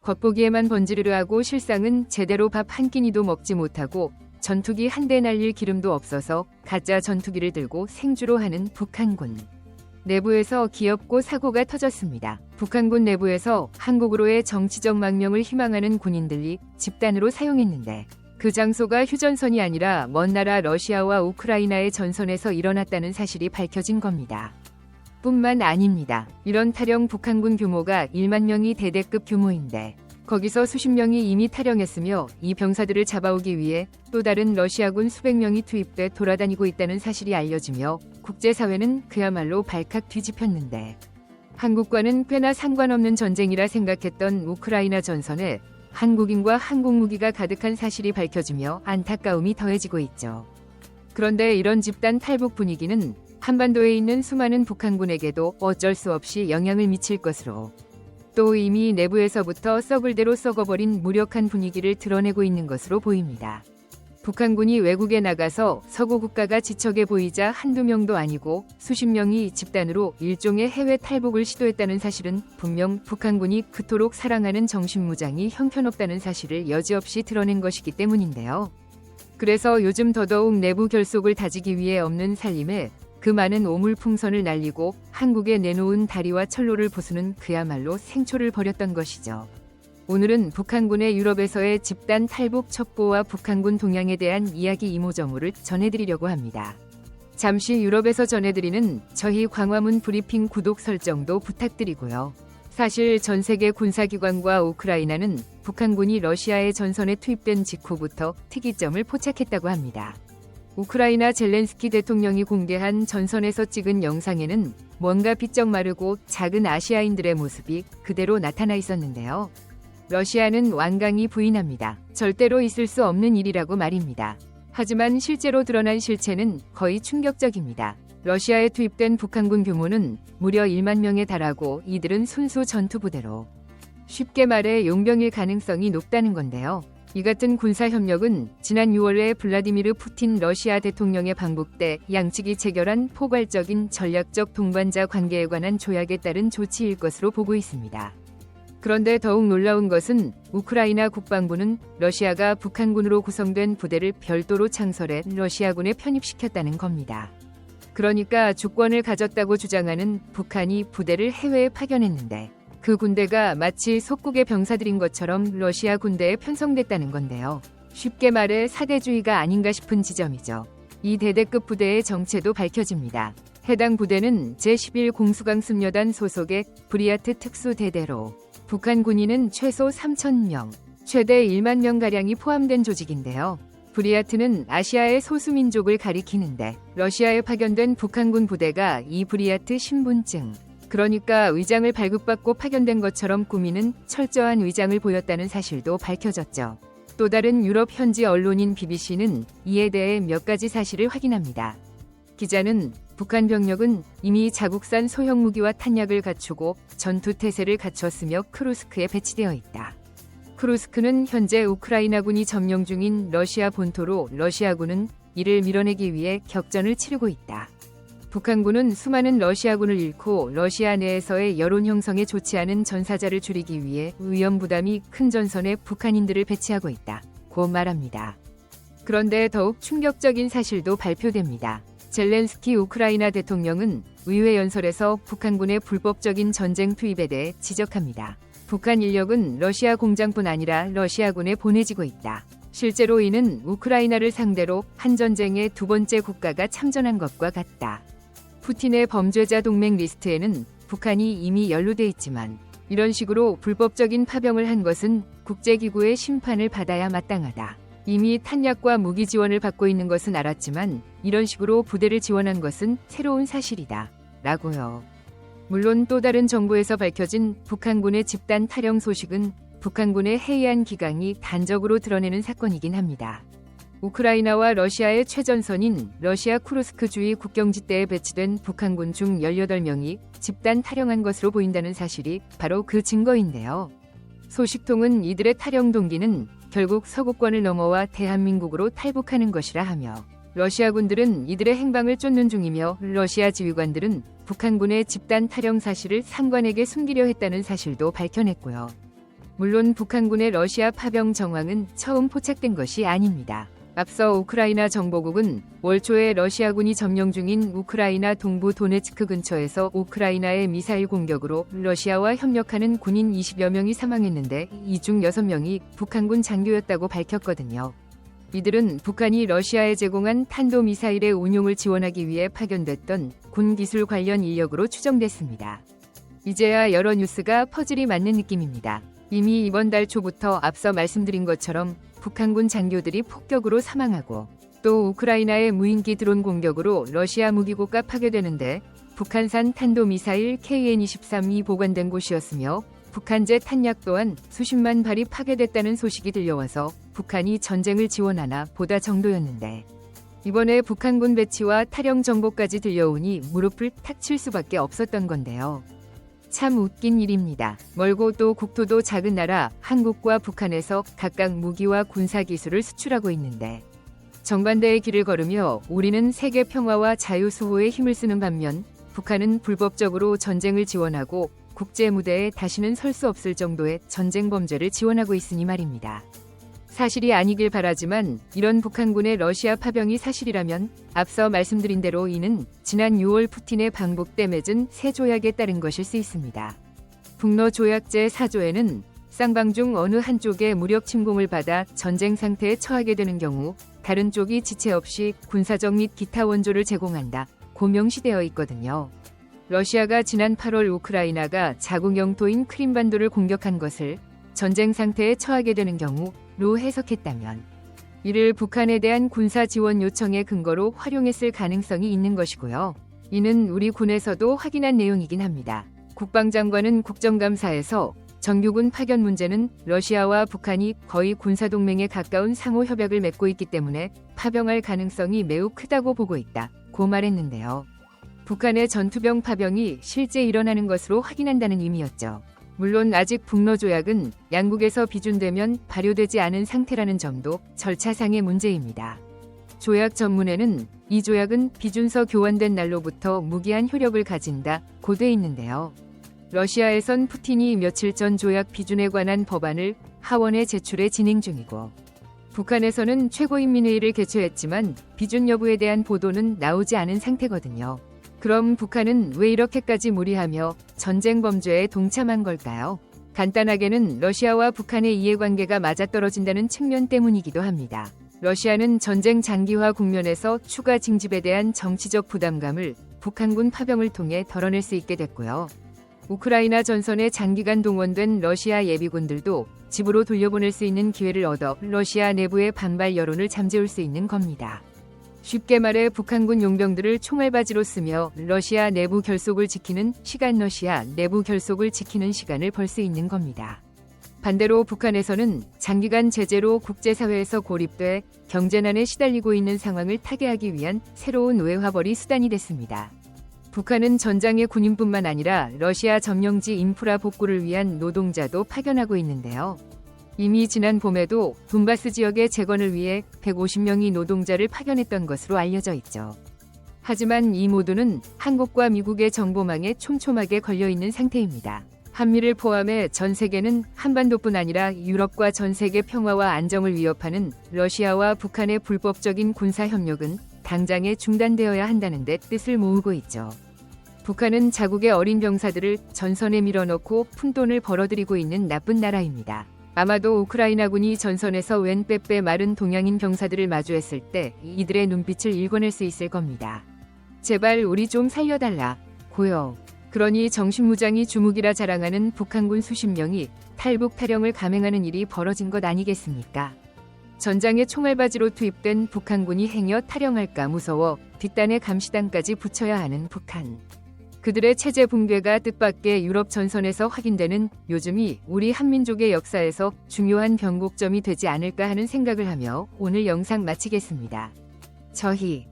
겉보기에만 번지르르하고 실상은 제대로 밥 한 끼니도 먹지 못하고 전투기 한 대 날릴 기름도 없어서 가짜 전투기를 들고 생주로 하는 북한군. 내부에서 기엽고 사고가 터졌습니다. 북한군 내부에서 한국으로의 정치적 망명을 희망하는 군인들이 집단으로 사용했는데 그 장소가 휴전선이 아니라 먼 나라 러시아와 우크라이나의 전선에서 일어났다는 사실이 밝혀진 겁니다. 뿐만 아닙니다. 이런 탈영 북한군 규모가 1만 명이 대대급 규모인데 거기서 수십 명이 이미 탈영했으며 이 병사들을 잡아오기 위해 또 다른 러시아군 수백 명이 투입돼 돌아다니고 있다는 사실이 알려지며 국제사회는 그야말로 발칵 뒤집혔는데 한국과는 꽤나 상관없는 전쟁이라 생각했던 우크라이나 전선에 한국인과 한국 무기가 가득한 사실이 밝혀지며 안타까움이 더해지고 있죠. 그런데 이런 집단 탈북 분위기는 한반도에 있는 수많은 북한군에게도 어쩔 수 없이 영향을 미칠 것으로 또 이미 내부에서부터 썩을 대로 썩어버린 무력한 분위기를 드러내고 있는 것으로 보입니다. 북한군이 외국에 나가서 서구 국가가 지척해 보이자 한두 명도 아니고 수십 명이 집단으로 일종의 해외 탈북을 시도했다는 사실은 분명 북한군이 그토록 사랑하는 정신무장이 형편없다는 사실을 여지없이 드러낸 것이기 때문인데요. 그래서 요즘 더더욱 내부 결속을 다지기 위해 없는 살림에 그 많은 오물풍선을 날리고 한국에 내놓은 다리와 철로를 부수는 그야말로 생초를 벌였던 것이죠. 오늘은 북한군의 유럽에서의 집단 탈북 첩보와 북한군 동향에 대한 이야기 이모저모를 전해드리려고 합니다. 잠시 유럽에서 전해드리는 저희 광화문 브리핑 구독 설정도 부탁드리고요. 사실 전 세계 군사기관과 우크라이나는 북한군이 러시아의 전선에 투입된 직후부터 특이점을 포착했다고 합니다. 우크라이나 젤렌스키 대통령이 공개한 전선에서 찍은 영상에는 뭔가 비쩍 마르고 작은 아시아인들의 모습이 그대로 나타나 있었는데요. 러시아는 완강히 부인합니다. 절대로 있을 수 없는 일이라고 말입니다. 하지만 실제로 드러난 실체는 거의 충격적입니다. 러시아에 투입된 북한군 규모는 무려 1만 명에 달하고 이들은 순수 전투부대로 쉽게 말해 용병일 가능성이 높다는 건데요. 이 같은 군사협력은 지난 6월에 블라디미르 푸틴 러시아 대통령의 방북 때 양측이 체결한 포괄적인 전략적 동반자 관계에 관한 조약에 따른 조치일 것으로 보고 있습니다. 그런데 더욱 놀라운 것은 우크라이나 국방부는 러시아가 북한군으로 구성된 부대를 별도로 창설해 러시아군에 편입시켰다는 겁니다. 그러니까 주권을 가졌다고 주장하는 북한이 부대를 해외에 파견했는데 그 군대가 마치 속국의 병사들인 것처럼 러시아 군대에 편성됐다는 건데요. 쉽게 말해 사대주의가 아닌가 싶은 지점이죠. 이 대대급 부대의 정체도 밝혀집니다. 해당 부대는 제11 공수강습여단 소속의 브리야트 특수대대로 북한 군인은 최소 3,000명, 최대 1만 명가량이 포함된 조직인데요. 브리야트는 아시아의 소수민족을 가리키는데 러시아에 파견된 북한군 부대가 이 브리야트 신분증, 그러니까 의장을 발급받고 파견된 것처럼 꾸미는 철저한 의장을 보였다는 사실도 밝혀졌죠. 또 다른 유럽 현지 언론인 BBC는 이에 대해 몇 가지 사실을 확인합니다. 기자는 북한 병력은 이미 자국산 소형 무기와 탄약을 갖추고 전투 태세를 갖췄으며 크루스크에 배치되어 있다. 크루스크는 현재 우크라이나군이 점령 중인 러시아 본토로 러시아군은 이를 밀어내기 위해 격전을 치르고 있다. 북한군은 수많은 러시아군을 잃고 러시아 내에서의 여론 형성에 좋지 않은 전사자를 줄이기 위해 위험 부담이 큰 전선에 북한인들을 배치하고 있다고 말합니다. 그런데 더욱 충격적인 사실도 발표됩니다. 젤렌스키 우크라이나 대통령은 의회 연설에서 북한군의 불법적인 전쟁 투입에 대해 지적합니다. 북한 인력은 러시아 공장뿐 아니라 러시아군에 보내지고 있다. 실제로 이는 우크라이나를 상대로 한 전쟁에 두 번째 국가가 참전한 것과 같다. 푸틴의 범죄자 동맹 리스트에는 북한이 이미 연루돼 있지만 이런 식으로 불법적인 파병을 한 것은 국제기구의 심판을 받아야 마땅하다. 이미 탄약과 무기 지원을 받고 있는 것은 알았지만 이런 식으로 부대를 지원한 것은 새로운 사실이다. 라고요. 물론 또 다른 정부에서 밝혀진 북한군의 집단 탈영 소식은 북한군의 해이한 기강이 단적으로 드러내는 사건이긴 합니다. 우크라이나와 러시아의 최전선인 러시아 쿠르스크 주의 국경지대에 배치된 북한군 중 18명이 집단 탈영한 것으로 보인다는 사실이 바로 그 증거인데요. 소식통은 이들의 탈영 동기는 결국 서구권을 넘어와 대한민국으로 탈북하는 것이라 하며 러시아군들은 이들의 행방을 쫓는 중이며 러시아 지휘관들은 북한군의 집단 탈영 사실을 상관에게 숨기려 했다는 사실도 밝혀냈고요. 물론 북한군의 러시아 파병 정황은 처음 포착된 것이 아닙니다. 앞서 우크라이나 정보국은 월 초에 러시아군이 점령 중인 우크라이나 동부 도네츠크 근처에서 우크라이나의 미사일 공격으로 러시아와 협력하는 군인 20여 명이 사망했는데 이 중 6명이 북한군 장교였다고 밝혔거든요. 이들은 북한이 러시아에 제공한 탄도미사일의 운용을 지원하기 위해 파견됐던 군 기술 관련 인력으로 추정됐습니다. 이제야 여러 뉴스가 퍼즐이 맞는 느낌입니다. 이미 이번 달 초부터 앞서 말씀드린 것처럼 북한군 장교들이 폭격으로 사망하고 또 우크라이나의 무인기 드론 공격으로 러시아 무기고가 파괴되는데 북한산 탄도미사일 KN-23이 보관된 곳이었으며 북한제 탄약 또한 수십만 발이 파괴됐다는 소식이 들려와서 북한이 전쟁을 지원하나 보다 정도였는데 이번에 북한군 배치와 탈영 정보까지 들려오니 무릎을 탁 칠 수밖에 없었던 건데요. 참 웃긴 일입니다. 멀고 또 국토도 작은 나라 한국과 북한에서 각각 무기와 군사기술을 수출하고 있는데 정반대의 길을 걸으며 우리는 세계 평화와 자유 수호에 힘을 쓰는 반면 북한은 불법적으로 전쟁을 지원하고 국제 무대에 다시는 설 수 없을 정도의 전쟁 범죄를 지원하고 있으니 말입니다. 사실이 아니길 바라지만 이런 북한군의 러시아 파병이 사실이라면 앞서 말씀드린 대로 이는 지난 6월 푸틴의 방북 때 맺은 새 조약에 따른 것일 수 있습니다. 북러 조약 제4조에는 쌍방 중 어느 한쪽의 무력 침공을 받아 전쟁 상태에 처하게 되는 경우 다른 쪽이 지체 없이 군사적 및 기타 원조를 제공한다 고 명시되어 있거든요. 러시아가 지난 8월 우크라이나가 자국 영토인 크림반도를 공격한 것을 전쟁 상태에 처하게 되는 경우로 해석했다면 이를 북한에 대한 군사 지원 요청의 근거로 활용했을 가능성이 있는 것이고요. 이는 우리 군에서도 확인한 내용이긴 합니다. 국방장관은 국정감사에서 정규군 파견 문제는 러시아와 북한이 거의 군사동맹에 가까운 상호협약을 맺고 있기 때문에 파병할 가능성이 매우 크다고 보고 있다고 말했는데요. 북한의 전투병 파병이 실제 일어나는 것으로 확인한다는 의미였죠. 물론 아직 북러 조약은 양국에서 비준되면 발효되지 않은 상태라는 점도 절차상의 문제입니다. 조약 전문에는 이 조약은 비준서 교환된 날로부터 무기한 효력을 가진다고 돼 있는데요. 러시아에선 푸틴이 며칠 전 조약 비준에 관한 법안을 하원에 제출해 진행 중이고 북한에서는 최고인민회의를 개최했지만 비준 여부에 대한 보도는 나오지 않은 상태거든요. 그럼 북한은 왜 이렇게까지 무리하며 전쟁 범죄에 동참한 걸까요? 간단하게는 러시아와 북한의 이해관계가 맞아떨어진다는 측면 때문이기도 합니다. 러시아는 전쟁 장기화 국면에서 추가 징집에 대한 정치적 부담감을 북한군 파병을 통해 덜어낼 수 있게 됐고요. 우크라이나 전선에 장기간 동원된 러시아 예비군들도 집으로 돌려보낼 수 있는 기회를 얻어 러시아 내부의 반발 여론을 잠재울 수 있는 겁니다. 쉽게 말해 북한군 용병들을 총알바지로 쓰며 러시아 내부 결속을 지키는 시간, 러시아 내부 결속을 지키는 시간을 벌 수 있는 겁니다. 반대로 북한에서는 장기간 제재로 국제사회에서 고립돼 경제난에 시달리고 있는 상황을 타개하기 위한 새로운 외화벌이 수단이 됐습니다. 북한은 전장의 군인뿐만 아니라 러시아 점령지 인프라 복구를 위한 노동자도 파견하고 있는데요. 이미 지난 봄에도 돈바스 지역의 재건을 위해 150명의 노동자를 파견했던 것으로 알려져 있죠. 하지만 이 모두는 한국과 미국의 정보망에 촘촘하게 걸려있는 상태입니다. 한미를 포함해 전 세계는 한반도뿐 아니라 유럽과 전 세계 평화와 안정을 위협하는 러시아와 북한의 불법적인 군사협력은 당장에 중단되어야 한다는 데 뜻을 모으고 있죠. 북한은 자국의 어린 병사들을 전선에 밀어넣고 푼돈을 벌어들이고 있는 나쁜 나라입니다. 아마도 우크라이나군이 전선에서 웬 빼빼 마른 동양인 병사들을 마주했을 때 이들의 눈빛을 읽어낼 수 있을 겁니다. 제발 우리 좀 살려달라. 고요. 그러니 정신무장이 주묵이라 자랑하는 북한군 수십 명이 탈북 탈영을 감행하는 일이 벌어진 것 아니겠습니까? 전장에 총알바지로 투입된 북한군이 행여 탈영할까 무서워 뒷단에 감시단까지 붙여야 하는 북한. 그들의 체제 붕괴가 뜻밖의 유럽 전선에서 확인되는 요즘이 우리 한민족의 역사에서 중요한 변곡점이 되지 않을까 하는 생각을 하며 오늘 영상 마치겠습니다. 저희